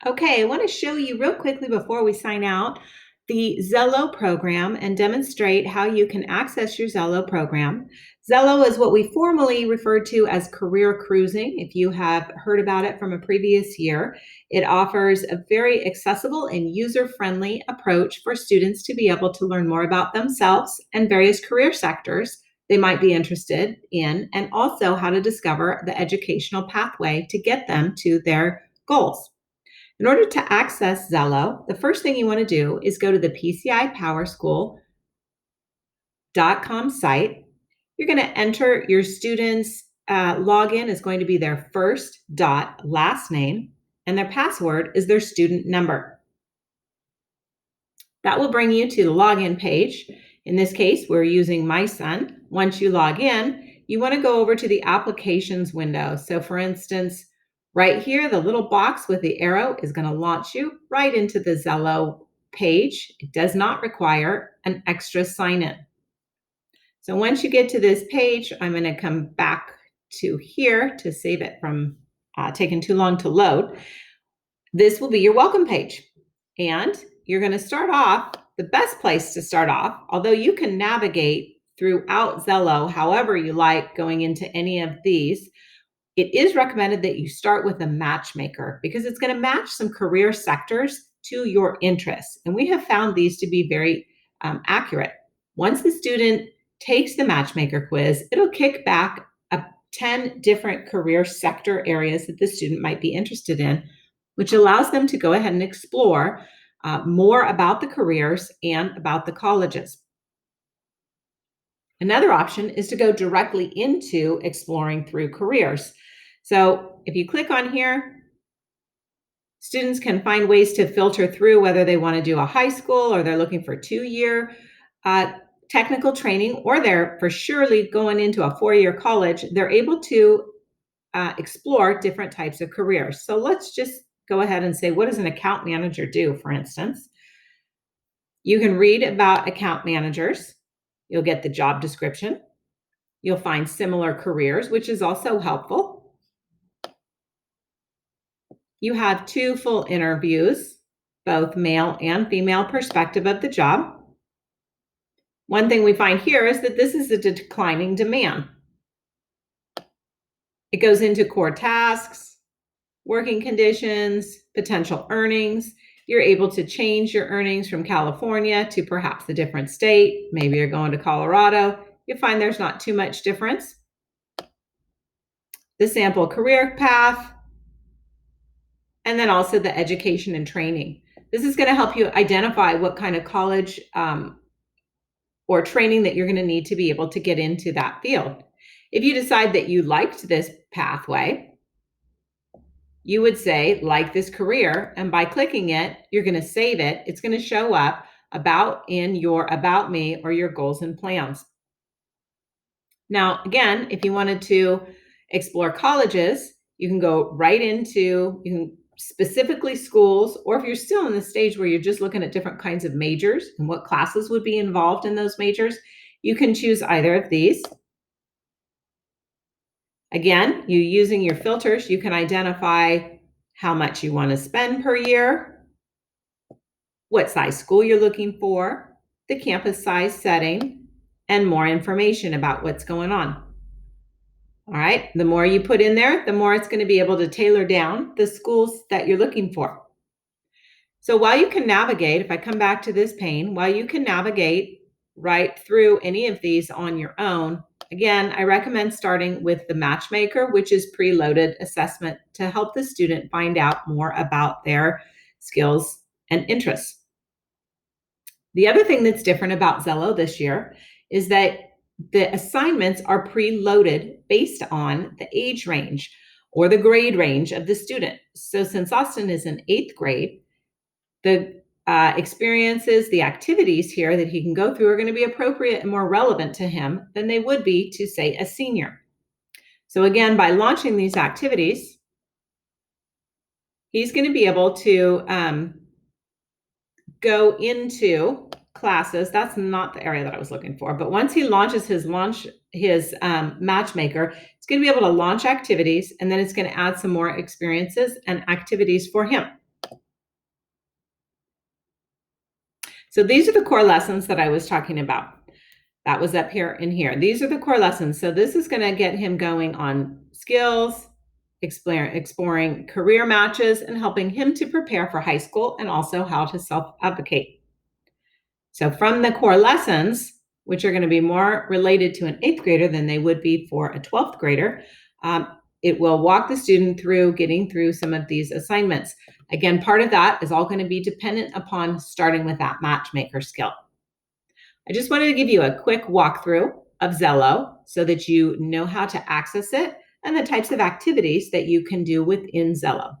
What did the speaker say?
Okay, I want to show you real quickly before we sign out the Xello program and demonstrate how you can access your Xello program. Xello is what we formally refer to as career cruising. If you have heard about it from a previous year, it offers a very accessible and user-friendly approach for students to be able to learn more about themselves and various career sectors they might be interested in, and also how to discover the educational pathway to get them to their goals. In order to access Xello, the first thing you want to do is go to the PCIPowerSchool.com site. You're going to enter your student's login is going to be their first dot last name, and their password is their student number. That will bring you to the login page. In this case, we're using my son. Once you log in, you want to go over to the applications window. So for instance, right here, the little box with the arrow is going to launch you right into the Xello page. It does not require an extra sign-in. So once you get to this page, I'm going to come back to here to save it from taking too long to load. This will be your welcome page. And you're going to start off, the best place to start off, although you can navigate throughout Xello however you like going into any of these, it is recommended that you start with a matchmaker because it's going to match some career sectors to your interests. And we have found these to be very accurate. Once the student takes the matchmaker quiz, it'll kick back 10 different career sector areas that the student might be interested in, which allows them to go ahead and explore more about the careers and about the colleges. Another option is to go directly into exploring through careers. So if you click on here, students can find ways to filter through whether they want to do a high school or they're looking for 2-year technical training, or they're for surely going into a 4-year college. They're able to explore different types of careers. So let's just go ahead and say, what does an account manager do, for instance? You can read about account managers. You'll get the job description. You'll find similar careers, which is also helpful. You have 2 full interviews, both male and female perspective of the job. One thing we find here is that this is a declining demand. It goes into core tasks, working conditions, potential earnings. You're able to change your earnings from California to perhaps a different state. Maybe you're going to Colorado. You find there's not too much difference. The sample career path, and then also the education and training. This is going to help you identify what kind of college or training that you're going to need to be able to get into that field. If you decide that you liked this pathway, you would say, like this career, and by clicking it, you're going to save it. It's going to show up in your About Me or your goals and plans. Now, again, if you wanted to explore colleges, you can go right into, specifically schools, or if you're still in the stage where you're just looking at different kinds of majors and what classes would be involved in those majors, you can choose either of these. Again, you using your filters, you can identify how much you want to spend per year, what size school you're looking for, the campus size setting, and more information about what's going on. All right, the more you put in there, the more it's going to be able to tailor down the schools that you're looking for. So while you can navigate, if I come back to this pane, while you can navigate right through any of these on your own, again, I recommend starting with the matchmaker, which is preloaded assessment to help the student find out more about their skills and interests. The other thing that's different about Xello this year is that the assignments are preloaded based on the age range or the grade range of the student. So since Austin is in 8th grade, the experiences, the activities here that he can go through are going to be appropriate and more relevant to him than they would be to, say, a senior. So again, by launching these activities, he's going to be able to go into classes. That's not the area that I was looking for, but once he launches his matchmaker, it's going to be able to launch activities, and then it's going to add some more experiences and activities for him. So these are the core lessons that I was talking about. That was up here and here. These are the core lessons. So this is going to get him going on skills, exploring career matches, and helping him to prepare for high school and also how to self-advocate. So from the core lessons, which are going to be more related to an 8th grader than they would be for a 12th grader, it will walk the student through getting through some of these assignments. Again, part of that is all going to be dependent upon starting with that matchmaker skill. I just wanted to give you a quick walkthrough of Xello so that you know how to access it and the types of activities that you can do within Xello.